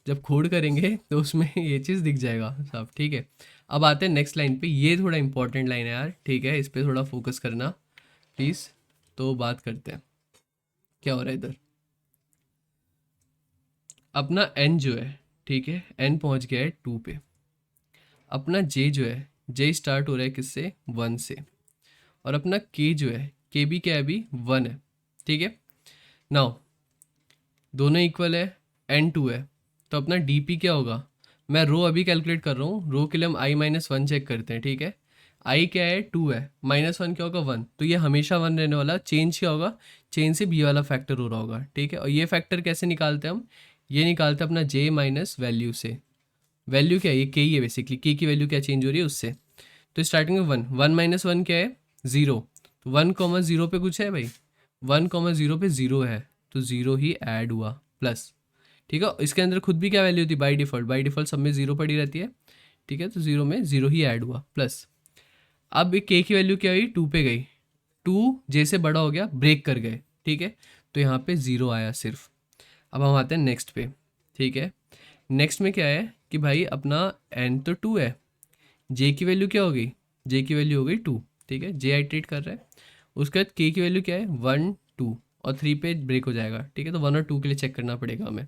जब खोड करेंगे तो उसमें ये चीज़ दिख जाएगा साफ, ठीक है। अब आते हैं नेक्स्ट लाइन पे, ये थोड़ा इंपॉर्टेंट लाइन है यार, ठीक है, इस पर थोड़ा फोकस करना प्लीज़। तो बात करते हैं क्या हो रहा है इधर, अपना एन जो है, ठीक है, एन पहुंच गया है टू पे, अपना जे जो है, जे स्टार्ट हो रहा है किससे, वन से, और अपना के जो है, के भी क्या है अभी, वन है, ठीक है। नाउ दोनों इक्वल है, एन टू है, तो अपना डी पी क्या होगा, मैं रो अभी कैलकुलेट कर रहा हूँ, रो के लिए हम आई माइनस वन चेक करते हैं, ठीक है। आई क्या है, टू है, माइनस वन क्या होगा, वन, तो ये हमेशा वन रहने वाला, चेंज क्या होगा, चेंज से बी वाला फैक्टर हो रहा होगा, ठीक है। और ये फैक्टर कैसे निकालते हैं हम, ये निकालते हैं अपना जे माइनस वैल्यू से, वैल्यू क्या है, ये के ही है बेसिकली, के की वैल्यू क्या चेंज हो रही है उससे। तो स्टार्टिंग में 1, 1 माइनस 1 क्या है 0, तो 1,0 पे कुछ है भाई, 1,0 पे 0 है, तो 0 ही ऐड हुआ प्लस। ठीक है, इसके अंदर खुद भी क्या वैल्यू थी बाय डिफ़ॉल्ट, बाय डिफ़ॉल्ट सब में 0 पड़ी रहती है। ठीक है, तो 0 में 0 ही ऐड हुआ प्लस। अब एक के की वैल्यू क्या हुई 2 पे गई, 2 जैसे बड़ा हो गया ब्रेक कर गए। ठीक है, तो यहाँ पे 0 आया सिर्फ। अब हम आते हैं नेक्स्ट पे। ठीक है, नेक्स्ट में क्या है कि भाई अपना एन तो 2 है, जे की वैल्यू क्या हो गई, जे की वैल्यू हो गई 2। ठीक है, जे आइट्रेट कर रहा है। उसके बाद के की वैल्यू क्या है 1, 2 और 3 पे ब्रेक हो जाएगा। ठीक है, तो 1 और 2 के लिए चेक करना पड़ेगा हमें।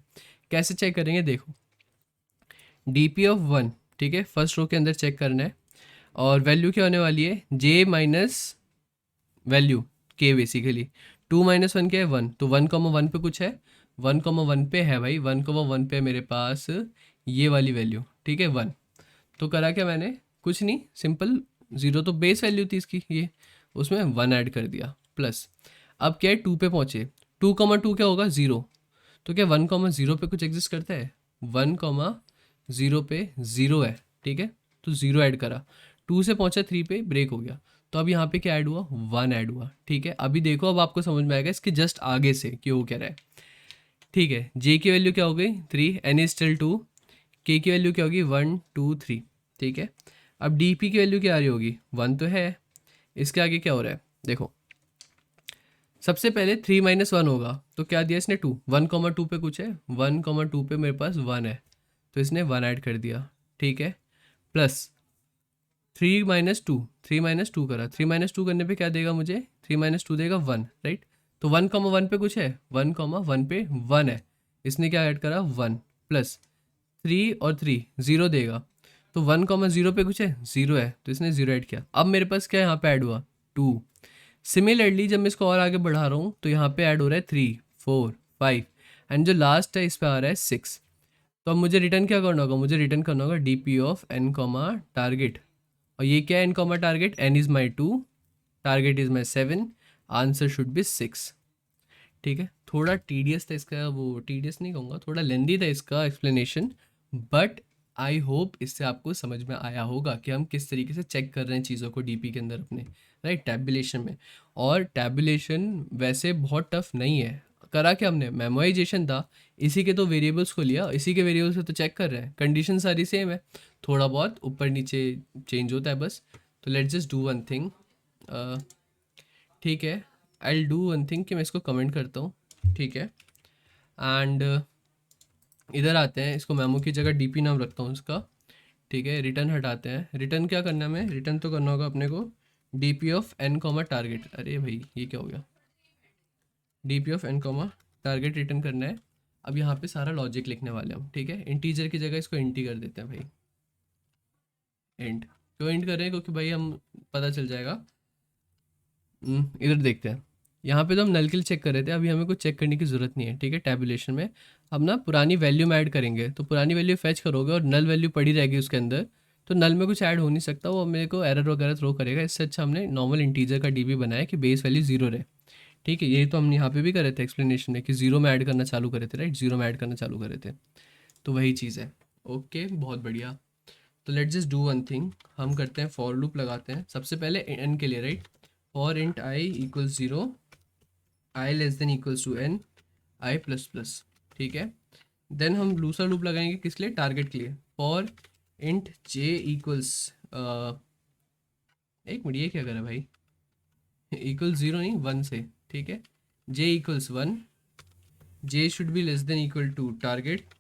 कैसे चेक करेंगे, देखो डी पी ऑफ 1, ठीक है, फर्स्ट रो के अंदर चेक करना है, और वैल्यू क्या होने वाली है जे माइनस वैल्यू के बेसिकली। 2 माइनस 1 क्या है 1, तो 1,1 पे कुछ है, 1,1 पे है भाई, 1,1 पे मेरे पास ये वाली वैल्यू। ठीक है 1, तो करा क्या मैंने, कुछ नहीं, सिंपल 0 तो बेस वैल्यू थी इसकी ये, उसमें 1 ऐड कर दिया प्लस। अब क्या है 2 पे पहुँचे, 2,2 क्या होगा 0, तो क्या 1,0 पे कुछ एग्जिस्ट करता है, 1,0 पे 0 है। ठीक है, तो 0 ऐड करा, 2 से पहुंचा 3 पे ब्रेक हो गया, तो अब यहाँ पे क्या ऐड हुआ 1 ऐड हुआ। ठीक है, अभी देखो अब आपको समझ में आएगा इसके जस्ट आगे से कि वो क्या रहा है। ठीक है, जे की वैल्यू क्या हो गई 3, एन इज स्टिल 2, के की वैल्यू क्या होगी 1, 2, 3। ठीक है, अब डी पी की वैल्यू क्या आ रही होगी 1 तो है, इसके आगे क्या हो रहा है देखो, सबसे पहले 3 माइनस 1 होगा, तो क्या दिया इसने 2, 1,2 पे कुछ है, 1,2 पे मेरे पास 1 है, तो इसने 1 ऐड कर दिया। ठीक है, प्लस 3 माइनस टू करा, 3 माइनस 2 करने पे क्या देगा मुझे, 3 - 2 देगा 1, राइट। तो 1,1 पे कुछ है, 1,1 पे 1 है, इसने क्या ऐड करा 1 प्लस 3 और 3 0 देगा, तो 1,0 पे कुछ है 0 है, तो इसने 0 ऐड किया। अब मेरे पास क्या यहाँ पे ऐड हुआ 2। सिमिलरली जब मैं इसको और आगे बढ़ा रहा हूँ तो यहाँ पे ऐड हो रहा है 3, 4, 5 एंड जो लास्ट है इस पे आ रहा है 6। तो अब मुझे रिटर्न क्या करना होगा, मुझे रिटर्न करना होगा D P of n comma target, और ये क्या है n comma target, n is my 2, target is my 7, answer should be 6। ठीक है, थोड़ा टीडियस था इसका, वो टीडियस नहीं कहूँगा, थोड़ा लेंदी था इसका एक्सप्लेनेशन, बट आई होप इससे आपको समझ में आया होगा कि हम किस तरीके से चेक कर रहे हैं चीज़ों को डीपी के अंदर अपने, राइट, टैबुलेशन में। और टैबुलेशन वैसे बहुत टफ नहीं है, करा क्या हमने, मेमोराइजेशन था, इसी के तो वेरिएबल्स को लिया, इसी के वेरिएबल्स से तो चेक कर रहे हैं, कंडीशन सारी सेम है, थोड़ा बहुत ऊपर नीचे चेंज होता है बस। तो let's just do one thing. ठीक है, आई डू वन थिंग कि मैं इसको कमेंट करता हूँ। ठीक है, एंड इधर आते हैं, इसको मेमो की जगह डीपी नाम रखता हूँ इसका। ठीक है, रिटर्न हटाते हैं, रिटर्न क्या करना है हमें, रिटर्न तो करना होगा अपने को DP of n comma target, अरे भाई ये क्या हो गया, DP of n comma target return करना है। अब यहाँ पे सारा लॉजिक लिखने वाले हम। ठीक है, इंटीजर की जगह इसको इंटी कर देते हैं भाई, इंट। क्यों इंट कर रहे हैं, क्योंकि भाई हम पता चल जाएगा। इधर देखते हैं, यहाँ पे तो हम नल के लिए चेक कर रहे थे, अभी हमें कुछ चेक करने की ज़रूरत नहीं है। ठीक है, टैबुलेशन में हम ना पुरानी वैल्यू में ऐड करेंगे, तो पुरानी वैल्यू फैच करोगे और नल वैल्यू पड़ी रहेगी उसके अंदर, तो नल में कुछ ऐड हो नहीं सकता, वो मेरे को एरर वगैरह थ्रो करेगा। इससे अच्छा हमने नॉर्मल इंटीजर का डीबी बनाया कि बेस वैल्यू 0 रहे। ठीक है, ये तो हम यहाँ पे भी कर रहे थे एक्सप्लेनेशन में कि 0 में ऐड करना चालू करे थे, राइट, 0 में ऐड करना चालू करे थे, तो वही चीज़ है। ओके, बहुत बढ़िया। तो let's just do one thing, हम करते हैं फॉर लूप लगाते हैं सबसे पहले एन के लिए, right, for int I equals 0, I less than equals to n, I plus plus. ठीक है, देन हम दूसरा लूप लगाएंगे किस लिए, टारगेट के लिए, फॉर इंट जे इक्वल्स, एक मिनट ये क्या करा भाई, इक्वल 0 नहीं 1 से। ठीक है, J equals 1, J should be less than equal to target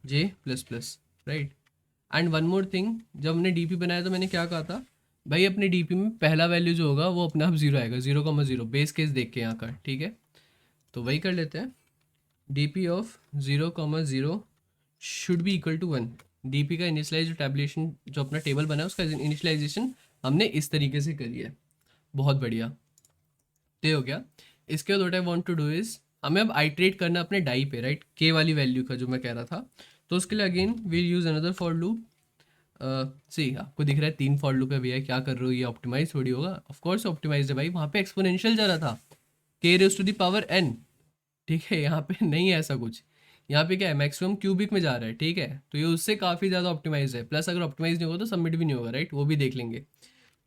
J plus plus, right. And one more thing, जब हमने डीपी बनाया तो मैंने क्या कहा था भाई, अपने डीपी में पहला वैल्यू जो होगा वो अपने आप 0 आएगा, 0,0 बेस केस देख के यहाँ का। ठीक है, तो वही कर लेते हैं, DP of 0,0 should be equal to 1। DP का इनिशलाइज जो टैबुलेशन जो अपना टेबल बना है उसका इनिशलाइजेशन हमने इस तरीके से करी है। बहुत बढ़िया, तो ये हो गया। इसके बाद what I want to do is, हमें अब आइट्रेट करना अपने डाई पे, राइट, के वाली वैल्यू का जो मैं कह रहा था। तो उसके लिए again we'll use another for loop. See आपको दिख रहा है 3 फॉर लूप है भैया, क्या कर रहे हो, ये ऑप्टिमाइज थोड़ी होगा, ऑफ कोर्स ऑप्टिमाइज है भाई, वहाँ पे एक्सपोनेंशियल जा रहा था, k raise to the power n. ठीक है, यहाँ पे नहीं है ऐसा कुछ, यहाँ पे क्या है, मैक्सिमम क्यूबिक में जा रहा है, ठीक है, तो ये उससे काफ़ी ज़्यादा ऑप्टिमाइज है, प्लस अगर ऑप्टिमाइज नहीं होगा तो सबमिट भी नहीं होगा, राइट, वो भी देख लेंगे।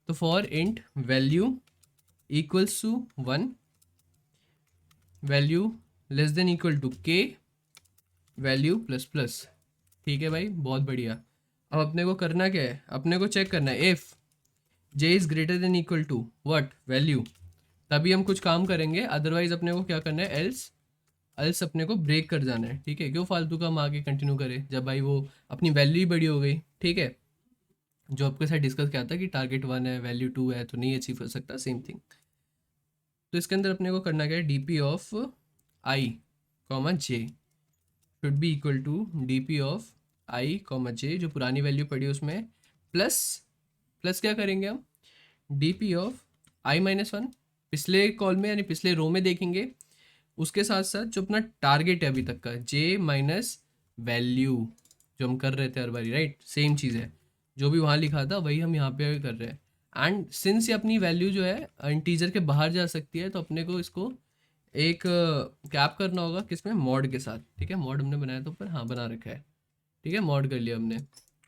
तो for int value equals to 1, value less than equal to k, value plus plus, ठीक है भाई, बहुत बढ़िया। अब अपने को करना क्या है, अपने को चेक करना है if J is greater than equal to what, value, तभी हम कुछ काम करेंगे, अदरवाइज अपने को क्या करना है, एल्स एल्स अपने को ब्रेक कर जाना है, ठीक है, क्यों फालतू का हम आगे कंटिन्यू करें जब भाई वो अपनी वैल्यू ही बड़ी हो गई, ठीक है। जो आपके साथ डिस्कस किया था कि टारगेट 1 है, वैल्यू 2 है, तो नहीं अचीव कर सकता, सेम थिंग। तो इसके अंदर अपने को करना क्या है, D P of I comma J should be equal to D P of I comma J, जो पुरानी वैल्यू पड़ी है उसमें, प्लस प्लस क्या करेंगे हम, D P of I minus one, पिछले कॉल में यानी पिछले रो में देखेंगे, उसके साथ साथ जो अपना टारगेट है अभी तक का, जे माइनस वैल्यू, जो हम कर रहे थे हर बारी, राइट, सेम चीज़ है, जो भी वहाँ लिखा था वही हम यहाँ पे कर रहे हैं। एंड सिंस ये अपनी वैल्यू जो है इंटीजर के बाहर जा सकती है, तो अपने को इसको एक कैप करना होगा, किसमें, मॉड के साथ, ठीक है, मॉड हमने बनाया था ऊपर, हाँ बना रखा है, ठीक है, मॉड कर लिया हमने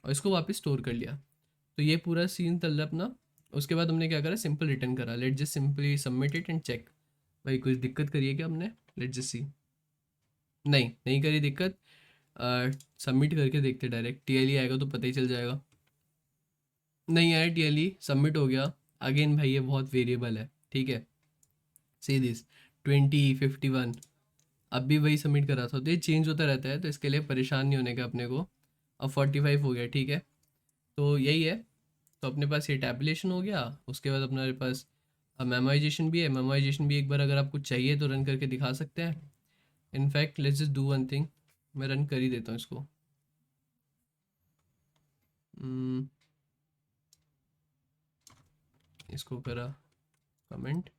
और इसको वापस स्टोर कर लिया। तो ये पूरा सीन चल रहा है अपना। उसके बाद हमने क्या करा, सिंपल रिटर्न करा, let just simply submit it and check. भाई कुछ दिक्कत करिए क्या हमने, लेट जस्ट सी, नहीं नहीं करी दिक्कत। सबमिट करके देखते, डायरेक्ट टीएलई आएगा तो पता ही चल जाएगा। नहीं आया टीएलई, सबमिट हो गया। अगेन भाई ये बहुत वेरिएबल है, ठीक है, सी दिस 2051, अब भी वही सबमिट करा था, तो ये चेंज होता रहता है, तो इसके लिए परेशान नहीं होने का अपने को। अब 45 हो गया, ठीक है, तो यही है। तो अपने पास ये टैबुलेशन हो गया, उसके बाद अपने पास मेमोराइजेशन भी है। मेमोराइजेशन भी एक बार अगर आपको चाहिए तो रन करके दिखा सकते हैं। In fact let's just do one thing, मैं रन कर ही देता हूँ इसको। Hmm, इसको करा कमेंट,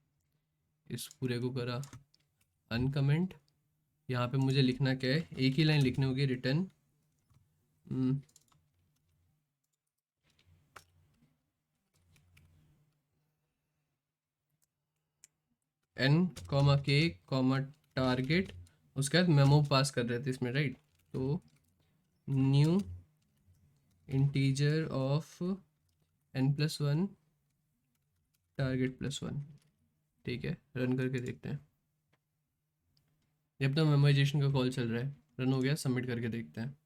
इस पूरे को करा अनकमेंट। यहाँ पे मुझे लिखना क्या है, एक ही लाइन लिखनी होगी, रिटर्न एन कॉमा के कॉमा टारगेट, उसके बाद मेमो पास कर रहे थे इसमें, राइट, तो new integer of n plus one target plus one, ठीक है, रन करके देखते हैं। जब तक मेमोराइजेशन का कॉल चल रहा है, रन हो गया, सबमिट करके देखते हैं।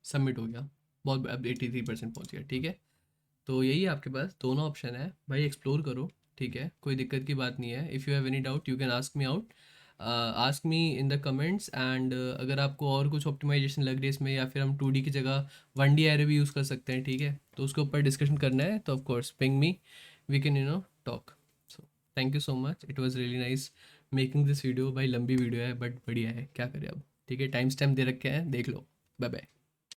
सबमिट हो गया, बहुत, अब 83% पहुंच गया, ठीक है। तो यही है, आपके पास दोनों ऑप्शन है भाई, एक्सप्लोर करो, ठीक है, कोई दिक्कत की बात नहीं है। If you have any doubt you can ask me out, ask me in the comments. And अगर आपको और कुछ ऑप्टिमाइजेशन लग रही है इसमें, या फिर हम 2D की जगह 1D एरे भी यूज़ कर सकते हैं, ठीक है, तो उसके ऊपर डिस्कशन करना है तो of course ping me, we can talk. So thank you so much, it was really nice making this video. भाई लंबी वीडियो है बट बढ़िया है, क्या करें अब, ठीक है, टाइम स्टैम्प दे रखे हैं, देख लो। Bye bye.